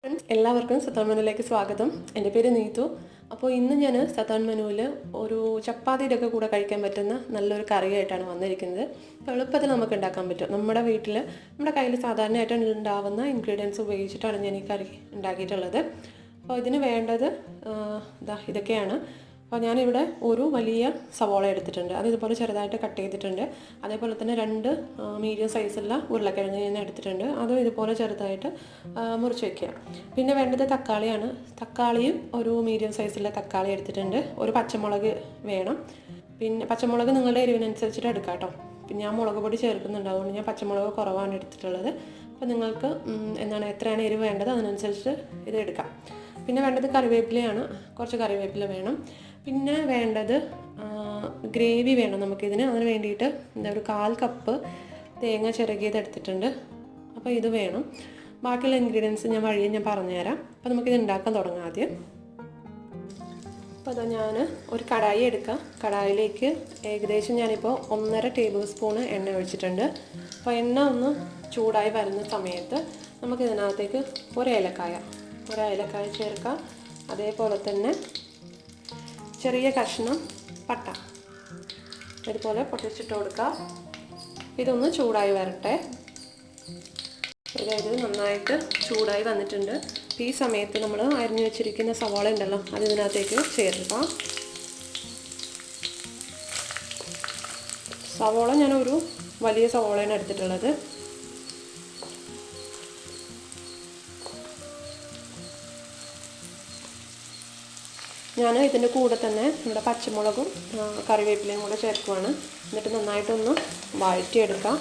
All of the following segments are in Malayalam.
എല്ലാവർക്കും സത്താൻ മെനുവിലേക്ക് സ്വാഗതം. എൻ്റെ പേര് നീതു. അപ്പോൾ ഇന്ന് ഞാൻ സത്താൻ മെനുവിൽ ഒരു ചപ്പാത്തിയുടെ കൂടെ കഴിക്കാൻ പറ്റുന്ന നല്ലൊരു കറിയായിട്ടാണ് വന്നിരിക്കുന്നത്. എളുപ്പത്തിൽ നമുക്ക് ഉണ്ടാക്കാൻ പറ്റും. നമ്മുടെ വീട്ടിൽ നമ്മുടെ കയ്യിൽ സാധാരണയായിട്ട് ഉണ്ടാവുന്ന ഇൻഗ്രീഡിയൻസ് ഉപയോഗിച്ചിട്ടാണ് ഞാൻ ഈ കറി ഉണ്ടാക്കിയിട്ടുള്ളത്. അപ്പോൾ ഇതിന് വേണ്ടത് ഇതൊക്കെയാണ്. അപ്പോൾ ഞാനിവിടെ ഒരു വലിയ സവോള എടുത്തിട്ടുണ്ട്. അത് ഇതുപോലെ ചെറുതായിട്ട് കട്ട് ചെയ്തിട്ടുണ്ട്. അതേപോലെ തന്നെ 2 മീഡിയം സൈസുള്ള ഉരുളക്കിഴങ്ങ് ഞാൻ എടുത്തിട്ടുണ്ട്. അതും ഇതുപോലെ ചെറുതായിട്ട് മുറിച്ച് വയ്ക്കുക. പിന്നെ വേണ്ടത് തക്കാളിയാണ്. തക്കാളിയും ഒരു മീഡിയം സൈസുള്ള തക്കാളി എടുത്തിട്ടുണ്ട്. ഒരു പച്ചമുളക് വേണം. പിന്നെ പച്ചമുളക് നിങ്ങളുടെ എരിവിനനുസരിച്ചിട്ട് എടുക്കാം കേട്ടോ. പിന്നെ ഞാൻ മുളക് പൊടി ചേർക്കുന്നുണ്ട്, അതുകൊണ്ട് ഞാൻ പച്ചമുളക് കുറവാണ് എടുത്തിട്ടുള്ളത്. അപ്പോൾ നിങ്ങൾക്ക് എത്രയാണ് എരിവ് വേണ്ടത് അതിനനുസരിച്ച് ഇത് എടുക്കാം. പിന്നെ വേണ്ടത് കറിവേപ്പിലയാണ്. കുറച്ച് കറിവേപ്പില വേണം. പിന്നെ വേണ്ടത് ഗ്രേവി വേണം നമുക്കിതിന്. അതിന് വേണ്ടിയിട്ട് ഒരു 1/4 കപ്പ് തേങ്ങ ചിരകിയത് എടുത്തിട്ടുണ്ട്. അപ്പോൾ ഇത് വേണം. ബാക്കിയുള്ള ഇൻഗ്രീഡിയൻസ് ഞാൻ പറഞ്ഞുതരാം. അപ്പോൾ നമുക്കിത് ഉണ്ടാക്കാൻ തുടങ്ങാം ആദ്യം. അപ്പോൾ അതാ ഞാൻ ഒരു കടായി എടുക്കാം. കടായിലേക്ക് ഏകദേശം ഞാനിപ്പോൾ 1.5 ടേബിൾ സ്പൂൺ എണ്ണ ഒഴിച്ചിട്ടുണ്ട്. അപ്പോൾ എണ്ണ ഒന്ന് ചൂടായി വരുന്ന സമയത്ത് നമുക്കിതിനകത്തേക്ക് ഒരു ഏലക്കായ ചേർക്കാം. അതേപോലെ തന്നെ ചെറിയ കഷ്ണം പട്ട ഇതുപോലെ പൊട്ടിച്ചിട്ട് കൊടുക്കുക. ഇതൊന്ന് ചൂടായി വരട്ടെ. അതായത് നന്നായിട്ട് ചൂടായി വന്നിട്ടുണ്ട്. ഈ സമയത്ത് നമ്മൾ അരിഞ്ഞു വെച്ചിരിക്കുന്ന സവാള ഉണ്ടല്ലോ, അത് ഇതിനകത്തേക്ക് ചേർക്കുക. സവാള ഞാനൊരു വലിയ സവാളയാണ് എടുത്തിട്ടുള്ളത്. ഞാൻ ഇതിൻ്റെ കൂടെ തന്നെ നമ്മുടെ പച്ചമുളകും കറിവേപ്പിലയും കൂടെ ചേർക്കുവാണ്. എന്നിട്ട് നന്നായിട്ടൊന്ന് വഴറ്റിയെടുക്കാം.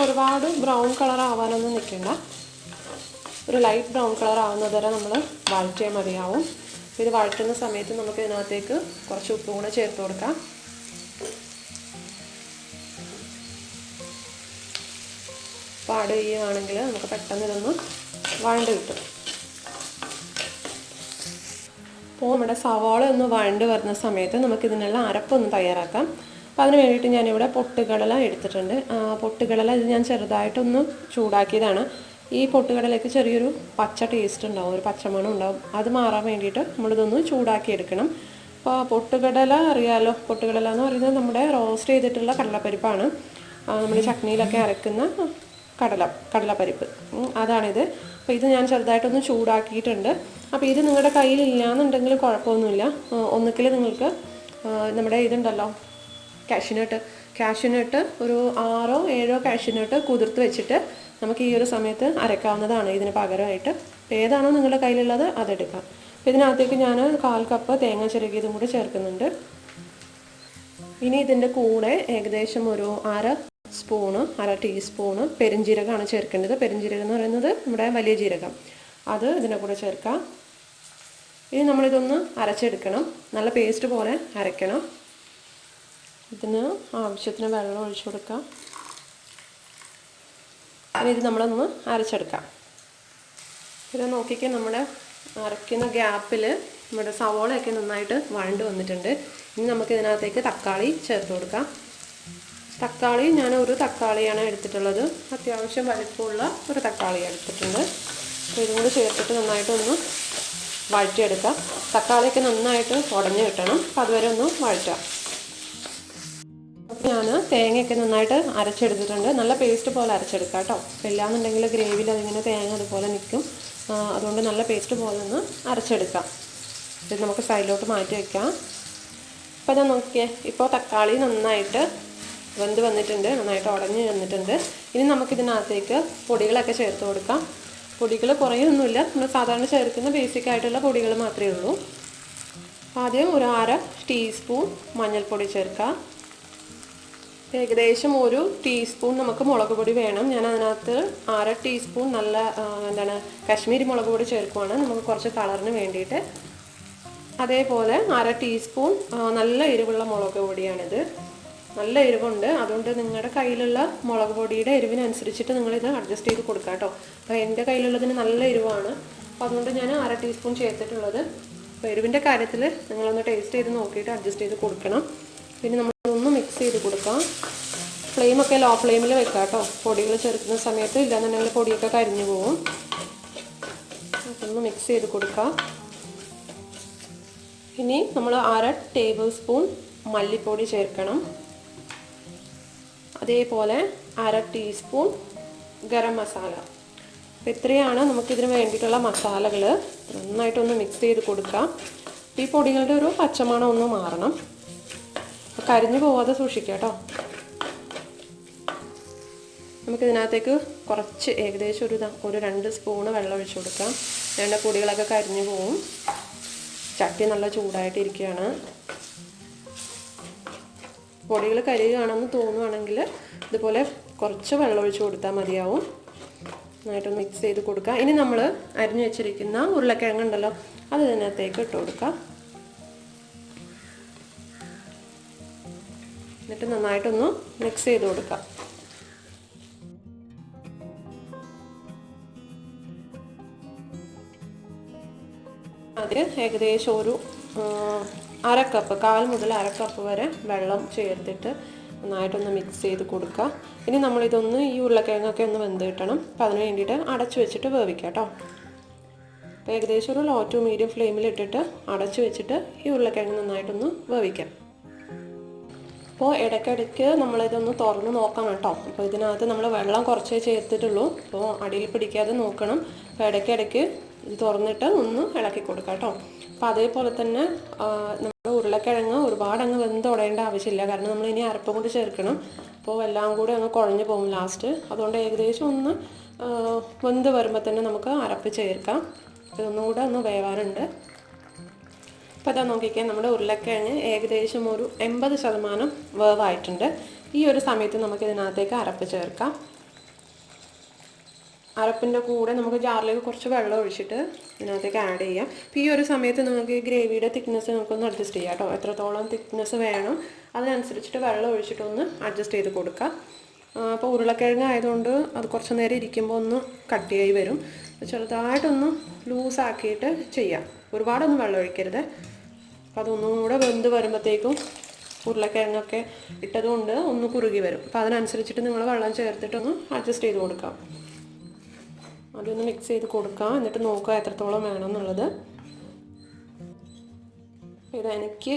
ഒരുപാട് ബ്രൗൺ കളർ ആവാനൊന്നും നിൽക്കണ്ട. ഒരു ലൈറ്റ് ബ്രൗൺ കളർ ആവുന്നത് വരെ നമ്മൾ വഴറ്റിയാൽ മതിയാവും. ഇത് വഴറ്റുന്ന സമയത്ത് നമുക്ക് ഇതിനകത്തേക്ക് കുറച്ച് ഉപ്പും കൂടെ ചേർത്ത് കൊടുക്കാം. പാട് ചെയ്യുകയാണെങ്കിൽ നമുക്ക് പെട്ടെന്ന് ഇതൊന്ന് വഴണ്ട് കിട്ടും. അപ്പോൾ നമ്മുടെ സവാള ഒന്ന് വഴണ്ട് വരുന്ന സമയത്ത് നമുക്കിതിനുള്ള അരപ്പൊന്ന് തയ്യാറാക്കാം. അപ്പോൾ അതിന് വേണ്ടിയിട്ട് ഞാനിവിടെ പൊട്ടുകടല എടുത്തിട്ടുണ്ട്. പൊട്ടുകടല ഇത് ഞാൻ ചെറുതായിട്ടൊന്ന് ചൂടാക്കിയതാണ്. ഈ പൊട്ടുകടലയ്ക്ക് ചെറിയൊരു പച്ച ടേസ്റ്റ് ഉണ്ടാവും, ഒരു പച്ചമണം ഉണ്ടാവും. അത് മാറാൻ വേണ്ടിയിട്ട് നമ്മളിതൊന്ന് ചൂടാക്കി എടുക്കണം. അപ്പോൾ പൊട്ടുകടല അറിയാമല്ലോ. പൊട്ടുകടല എന്ന് പറയുന്നത് നമ്മുടെ റോസ്റ്റ് ചെയ്തിട്ടുള്ള കടലപ്പരിപ്പാണ്. നമ്മൾ ചട്നിയിലൊക്കെ അരക്കുന്ന കടലപ്പരിപ്പ് അതാണിത്. അപ്പോൾ ഇത് ഞാൻ ചെറുതായിട്ടൊന്ന് ചൂടാക്കിയിട്ടുണ്ട്. അപ്പോൾ ഇത് നിങ്ങളുടെ കയ്യിലില്ലാന്നുണ്ടെങ്കിൽ കുഴപ്പമൊന്നുമില്ല. ഒന്നുകിൽ നിങ്ങൾക്ക് നമ്മുടെ ഇതുണ്ടല്ലോ കാഷ്യൂനട്ട് ഒരു 6 7 കാഷ്യൂനട്ട് കുതിർത്ത് വെച്ചിട്ട് നമുക്ക് ഈ ഒരു സമയത്ത് അരക്കാവുന്നതാണ് ഇതിന് പകരമായിട്ട്. ഏതാണോ നിങ്ങളുടെ കയ്യിലുള്ളത് അതെടുക്കാം. അപ്പോൾ ഇതിനകത്തേക്ക് ഞാൻ 1/4 കപ്പ് തേങ്ങ ചിരകിയതും കൂടി ചേർക്കുന്നുണ്ട്. ഇനി ഇതിൻ്റെ കൂടെ ഏകദേശം ഒരു അര ടീസ്പൂണ് പെരുംജീരകമാണ് ചേർക്കേണ്ടത്. പെരുംജീരകം എന്ന് പറയുന്നത് നമ്മുടെ വലിയ ജീരകം, അത് ഇതിൻ്റെ കൂടെ ചേർക്കാം. ഇനി നമ്മളിതൊന്ന് അരച്ചെടുക്കണം. നല്ല പേസ്റ്റ് പോലെ അരയ്ക്കണം. ഇതിന് ആവശ്യത്തിന് വെള്ളം ഒഴിച്ചു കൊടുക്കാം. ഇനി ഇത് നമ്മളൊന്ന് അരച്ചെടുക്കാം. ഇത് നോക്കിക്കാൻ നമ്മുടെ അരയ്ക്കുന്ന ഗ്യാപ്പിൽ നമ്മുടെ സവോളയൊക്കെ നന്നായിട്ട് വഴണ്ട് വന്നിട്ടുണ്ട്. ഇനി നമുക്ക് ഇതിനകത്തേക്ക് തക്കാളി ചേർത്ത് കൊടുക്കാം. തക്കാളി ഞാൻ ഒരു തക്കാളിയാണ് എടുത്തിട്ടുള്ളത്. അത്യാവശ്യം വലിപ്പമുള്ള ഒരു തക്കാളി എടുത്തിട്ടുണ്ട്. അപ്പോൾ ഇതും കൂടി ചേർത്തിട്ട് നന്നായിട്ടൊന്ന് വഴറ്റിയെടുക്കാം. തക്കാളിയൊക്കെ നന്നായിട്ട് ഉടഞ്ഞു കിട്ടണം. അപ്പോൾ അതുവരെ ഒന്ന് വഴറ്റാം. അപ്പോൾ ഞാൻ തേങ്ങയൊക്കെ നന്നായിട്ട് അരച്ചെടുത്തിട്ടുണ്ട്. നല്ല പേസ്റ്റ് പോലെ അരച്ചെടുക്കാം കേട്ടോ. ഇല്ലാന്നുണ്ടെങ്കിൽ ഗ്രേവിയിൽ അതിങ്ങനെ തേങ്ങ അതുപോലെ നിൽക്കും. അതുകൊണ്ട് നല്ല പേസ്റ്റ് പോലെ ഒന്ന് അരച്ചെടുക്കാം. ഇത് നമുക്ക് സൈഡിലോട്ട് മാറ്റി വയ്ക്കാം. അപ്പോൾ ഞാൻ നോക്കിയേ, ഇപ്പോൾ തക്കാളി നന്നായിട്ട് വെന്ത് വന്നിട്ടുണ്ട്, നന്നായിട്ട് ഉടഞ്ഞ് വന്നിട്ടുണ്ട്. ഇനി നമുക്കിതിനകത്തേക്ക് പൊടികളൊക്കെ ചേർത്ത് കൊടുക്കാം. പൊടികൾ കുറയൊന്നുമില്ല, നമ്മൾ സാധാരണ ചേർക്കുന്ന ബേസിക് ആയിട്ടുള്ള പൊടികൾ മാത്രമേ ഉള്ളൂ. ആദ്യം ഒരു അര ടീസ്പൂൺ മഞ്ഞൾപ്പൊടി ചേർക്കാം. ഏകദേശം ഒരു ടീസ്പൂൺ നമുക്ക് മുളക് പൊടി വേണം. ഞാൻ അതിനകത്ത് അര ടീസ്പൂൺ കാശ്മീരി മുളക് പൊടി ചേർക്കുവാണ്, നമുക്ക് കുറച്ച് കളറിന് വേണ്ടിയിട്ട്. അതേപോലെ അര ടീസ്പൂൺ നല്ല എരിവുള്ള മുളക് പൊടിയാണിത്. നല്ല എരിവുണ്ട്, അതുകൊണ്ട് നിങ്ങളുടെ കയ്യിലുള്ള മുളക് പൊടിയുടെ എരിവിനനുസരിച്ചിട്ട് നിങ്ങളിത് അഡ്ജസ്റ്റ് ചെയ്ത് കൊടുക്കാം കേട്ടോ. അപ്പോൾ എൻ്റെ കയ്യിലുള്ളതിന് നല്ല എരിവാണ്, അപ്പോൾ അതുകൊണ്ട് ഞാൻ അര ടീസ്പൂൺ ചേർത്തിട്ടുള്ളത്. അപ്പോൾ എരിവിൻ്റെ കാര്യത്തിൽ നിങ്ങളൊന്ന് ടേസ്റ്റ് ചെയ്ത് നോക്കിയിട്ട് അഡ്ജസ്റ്റ് ചെയ്ത് കൊടുക്കണം. പിന്നെ നമ്മളൊന്ന് മിക്സ് ചെയ്ത് കൊടുക്കാം. ഫ്ലെയിമൊക്കെ ലോ ഫ്ലെയിമിൽ വെക്കാം കേട്ടോ. പൊടികൾ ചേർക്കുന്ന സമയത്ത്, ഇല്ലാന്നുണ്ടെങ്കിൽ പൊടിയൊക്കെ കരിഞ്ഞു പോകും. മിക്സ് ചെയ്ത് കൊടുക്കാം. ഇനി നമ്മൾ 1/2 ടേബിൾ സ്പൂൺ മല്ലിപ്പൊടി ചേർക്കണം. അതേപോലെ 1/2 ടീസ്പൂൺ ഗരം മസാല. അപ്പോൾ ഇത്രയാണ് നമുക്കിതിന് വേണ്ടിയിട്ടുള്ള മസാലകൾ. നന്നായിട്ടൊന്ന് മിക്സ് ചെയ്ത് കൊടുക്കാം. ഈ പൊടികളുടെ ഒരു പച്ചമണം ഒന്ന് മാറണം. കരിഞ്ഞു പോവാതെ സൂക്ഷിക്കുക കേട്ടോ. നമുക്കിതിനകത്തേക്ക് കുറച്ച് ഏകദേശം ഒരു 2 സ്പൂണ് വെള്ളം ഒഴിച്ച് കൊടുക്കാം. വേണ്ട പൊടികളൊക്കെ കരിഞ്ഞു പോവും. ചട്ടി നല്ല ചൂടായിട്ടിരിക്കുകയാണ്. പൊടികൾ കരിയുകയാണെന്ന് തോന്നുവാണെങ്കിൽ ഇതുപോലെ കുറച്ച് വെള്ളം ഒഴിച്ച് കൊടുത്താൽ മതിയാവും. നന്നായിട്ടൊന്ന് മിക്സ് ചെയ്ത് കൊടുക്കുക. ഇനി നമ്മൾ അരിഞ്ഞു വെച്ചിരിക്കുന്ന ഉരുളക്കിഴങ്ങുണ്ടല്ലോ, അത് ഇതിനകത്തേക്ക് ഇട്ട് കൊടുക്കുക. എന്നിട്ട് നന്നായിട്ടൊന്ന് മിക്സ് ചെയ്ത് കൊടുക്കുക. അതിൽ ഏകദേശം ഒരു 1/2 കപ്പ്, 1/4 മുതൽ 1/2 കപ്പ് വരെ വെള്ളം ചേർത്തിട്ട് നന്നായിട്ടൊന്ന് മിക്സ് ചെയ്ത് കൊടുക്കുക. ഇനി നമ്മളിതൊന്ന് ഈ ഉരുളക്കിഴങ്ങൊക്കെ ഒന്ന് വെന്ത് കിട്ടണം. അപ്പം അതിന് വേണ്ടിയിട്ട് അടച്ചു വെച്ചിട്ട് വേവിക്കാം കേട്ടോ. അപ്പോൾ ഏകദേശം ഒരു ലോ ടു മീഡിയം ഫ്ലെയിമിൽ ഇട്ടിട്ട് അടച്ചു വെച്ചിട്ട് ഈ ഉരുളക്കിഴങ്ങ് നന്നായിട്ടൊന്ന് വേവിക്കാം. അപ്പോൾ ഇടയ്ക്കിടയ്ക്ക് നമ്മളിതൊന്ന് തുറന്ന് നോക്കണം കേട്ടോ. അപ്പോൾ ഇതിനകത്ത് നമ്മൾ വെള്ളം കുറച്ചേ ചേർത്തിട്ടുള്ളൂ. അപ്പോൾ അടിയിൽ പിടിക്കാതെ നോക്കണം. അപ്പോൾ ഇടയ്ക്കിടയ്ക്ക് ഇത് തുറന്നിട്ട് ഒന്ന് ഇളക്കി കൊടുക്കാം കേട്ടോ. അപ്പോൾ അതേപോലെ തന്നെ നമ്മുടെ ഉരുളക്കിഴങ്ങ് ഒരുപാട് അങ്ങ് വെന്ത് ഉടയേണ്ട ആവശ്യമില്ല. കാരണം നമ്മൾ ഇനി അരപ്പും കൂടി ചേർക്കണം. അപ്പോൾ എല്ലാം കൂടി അങ്ങ് കുഴഞ്ഞു പോകും ലാസ്റ്റ്. അതുകൊണ്ട് ഏകദേശം ഒന്ന് വെന്ത് വരുമ്പോൾ തന്നെ നമുക്ക് അരപ്പ് ചേർക്കാം. ഇതൊന്നുകൂടെ ഒന്ന് വേവാനുണ്ട്. അപ്പോൾ അതാ നോക്കിക്കാൻ നമ്മുടെ ഉരുളക്കിഴങ്ങ് ഏകദേശം ഒരു 80% വേവായിട്ടുണ്ട്. ഈ ഒരു സമയത്ത് നമുക്ക് ഇതിനകത്തേക്ക് അരപ്പ് ചേർക്കാം. അരപ്പിൻ്റെ കൂടെ നമുക്ക് ജാറിലേക്ക് കുറച്ച് വെള്ളം ഒഴിച്ചിട്ട് ഇതിനകത്തേക്ക് ആഡ് ചെയ്യാം. അപ്പോൾ ഈ ഒരു സമയത്ത് നിങ്ങൾക്ക് ഈ ഗ്രേവിയുടെ തിക്നെസ് നമുക്കൊന്ന് അഡ്ജസ്റ്റ് ചെയ്യാം കേട്ടോ. എത്രത്തോളം തിക്നെസ് വേണം അതിനനുസരിച്ചിട്ട് വെള്ളം ഒഴിച്ചിട്ടൊന്ന് അഡ്ജസ്റ്റ് ചെയ്ത് കൊടുക്കാം. അപ്പോൾ ഉരുളക്കിഴങ്ങ് ആയതുകൊണ്ട് അത് കുറച്ച് നേരം ഇരിക്കുമ്പോൾ ഒന്ന് കട്ടിയായി വരും. ചെറുതായിട്ടൊന്ന് ലൂസാക്കിയിട്ട് ചെയ്യാം. ഒരുപാടൊന്നും വെള്ളം ഒഴിക്കരുത്. അപ്പോൾ അതൊന്നും കൂടെ വെന്ത് വരുമ്പോഴത്തേക്കും ഉരുളക്കിഴങ്ങൊക്കെ ഇട്ടതുകൊണ്ട് ഒന്ന് കുറുകി വരും. അപ്പോൾ അതിനനുസരിച്ചിട്ട് നിങ്ങൾ വെള്ളം ചേർത്തിട്ടൊന്ന് അഡ്ജസ്റ്റ് ചെയ്ത് കൊടുക്കാം. അതൊന്ന് മിക്സ് ചെയ്ത് കൊടുക്കാം. എന്നിട്ട് നോക്കുക എത്രത്തോളം വേണമെന്നുള്ളത്. എനിക്ക്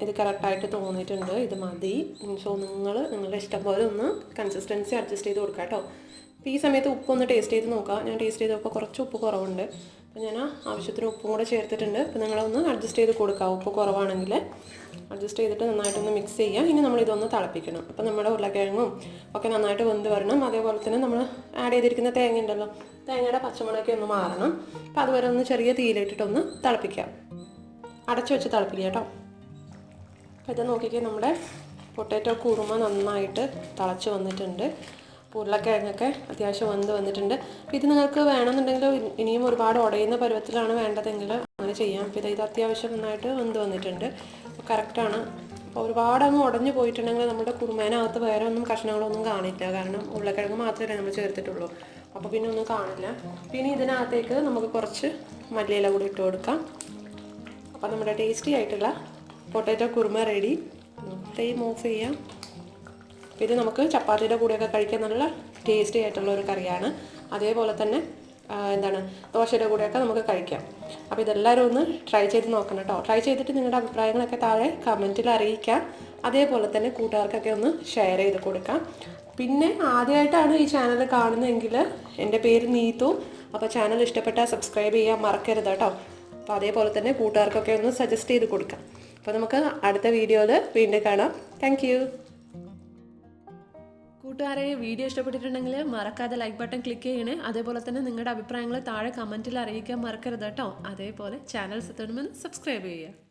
ഇത് കറക്റ്റായിട്ട് തോന്നിയിട്ടുണ്ട്. ഇത് മതി. സോ നിങ്ങളുടെ ഇഷ്ടം പോലെ ഒന്ന് കൺസിസ്റ്റൻസി അഡ്ജസ്റ്റ് ചെയ്ത് കൊടുക്കാം കേട്ടോ. അപ്പോൾ ഈ സമയത്ത് ഉപ്പൊന്ന് ടേസ്റ്റ് ചെയ്ത് നോക്കാം. ഞാൻ ടേസ്റ്റ് ചെയ്തപ്പോൾ കുറച്ച് ഉപ്പ് കുറവുണ്ട്. അപ്പോൾ ഞാൻ ആവശ്യത്തിന് ഉപ്പും കൂടെ ചേർത്തിട്ടുണ്ട്. അപ്പോൾ നിങ്ങളൊന്ന് അഡ്ജസ്റ്റ് ചെയ്ത് കൊടുക്കാം. ഉപ്പ് കുറവാണെങ്കിൽ അഡ്ജസ്റ്റ് ചെയ്തിട്ട് നന്നായിട്ടൊന്ന് മിക്സ് ചെയ്യുക. ഇനി നമ്മളിതൊന്ന് തിളപ്പിക്കണം. അപ്പോൾ നമ്മുടെ ഉരുളക്കിഴങ്ങും ഒക്കെ നന്നായിട്ട് വെന്ത് വരണം. അതേപോലെ തന്നെ നമ്മൾ ആഡ് ചെയ്തിരിക്കുന്ന തേങ്ങ ഉണ്ടല്ലോ, തേങ്ങയുടെ പച്ചമുളകൊക്കെ ഒന്ന് മാറണം. അപ്പോൾ അതുവരെ ഒന്ന് ചെറിയ തീയിലിട്ടിട്ടൊന്ന് തിളപ്പിക്കാം. അടച്ചു വെച്ച് തിളപ്പിക്കുക കേട്ടോ. അപ്പോൾ ഇത് നോക്കിക്കേ, നമ്മുടെ പൊട്ടാറ്റോ കുറുമ നന്നായിട്ട് തിളച്ച് വന്നിട്ടുണ്ട്. ഉരുളക്കിഴങ്ങൊക്കെ അത്യാവശ്യം വന്നിട്ടുണ്ട്. അപ്പോൾ ഇത് നിങ്ങൾക്ക് വേണമെന്നുണ്ടെങ്കിൽ ഇനിയും ഒരുപാട് ഉടയുന്ന പരുവത്തിലാണ് വേണ്ടതെങ്കിൽ അങ്ങനെ ചെയ്യാം. അപ്പോൾ ഇത് അത്യാവശ്യം നന്നായിട്ട് വന്നിട്ടുണ്ട്. അപ്പോൾ കറക്റ്റാണ്. അപ്പോൾ ഒരുപാട് അങ്ങ് ഉടഞ്ഞു പോയിട്ടുണ്ടെങ്കിൽ നമ്മുടെ കുറുമേനകത്ത് വേറെ ഒന്നും കഷ്ണങ്ങളൊന്നും കാണില്ല. കാരണം ഉരുളക്കിഴങ്ങ് മാത്രമേ നമ്മൾ ചേർത്തിട്ടുള്ളൂ. അപ്പോൾ പിന്നെ ഒന്നും കാണില്ല. പിന്നെ ഇതിനകത്തേക്ക് നമുക്ക് കുറച്ച് മല്ലിയില കൂടി ഇട്ട് കൊടുക്കാം. അപ്പോൾ നമ്മുടെ ടേസ്റ്റി ആയിട്ടുള്ള potato kurma ready. Flame off ചെയ്യാം. ഇത് നമുക്ക് ചപ്പാത്തിയുടെ കൂടെയൊക്കെ കഴിക്കാൻ നല്ല ടേസ്റ്റി ആയിട്ടുള്ള ഒരു കറിയാണ്. അതേപോലെ തന്നെ ദോശയുടെ കൂടെയൊക്കെ നമുക്ക് കഴിക്കാം. അപ്പോൾ ഇതെല്ലാവരും ഒന്ന് ട്രൈ ചെയ്ത് നോക്കണം കേട്ടോ. ട്രൈ ചെയ്തിട്ട് നിങ്ങളുടെ അഭിപ്രായങ്ങളൊക്കെ താഴെ കമൻറ്റിൽ അറിയിക്കാം. അതേപോലെ തന്നെ കൂട്ടുകാർക്കൊക്കെ ഒന്ന് ഷെയർ ചെയ്ത് കൊടുക്കാം. പിന്നെ ആദ്യമായിട്ടാണ് ഈ ചാനൽ കാണുന്നതെങ്കിൽ എൻ്റെ പേര് നീതു. അപ്പോൾ ചാനൽ ഇഷ്ടപ്പെട്ടാൽ സബ്സ്ക്രൈബ് ചെയ്യാൻ മറക്കരുത് കേട്ടോ. അപ്പോൾ അതേപോലെ തന്നെ കൂട്ടുകാർക്കൊക്കെ ഒന്ന് സജസ്റ്റ് ചെയ്ത് കൊടുക്കാം. അപ്പോൾ നമുക്ക് അടുത്ത വീഡിയോയിൽ വീണ്ടും കാണാം. Thank you. കൂട്ടുകാരെ, വീഡിയോ ഇഷ്ടപ്പെട്ടിട്ടുണ്ടെങ്കിൽ മറക്കാതെ ലൈക്ക് ബട്ടൺ ക്ലിക്ക് ചെയ്യണേ. അതേപോലെ തന്നെ നിങ്ങളുടെ അഭിപ്രായങ്ങൾ താഴെ കമൻറ്റിൽ അറിയിക്കാൻ മറക്കരുത് കേട്ടോ. അതേപോലെ ചാനൽ സബ്സ്ക്രൈബ് ചെയ്യുക.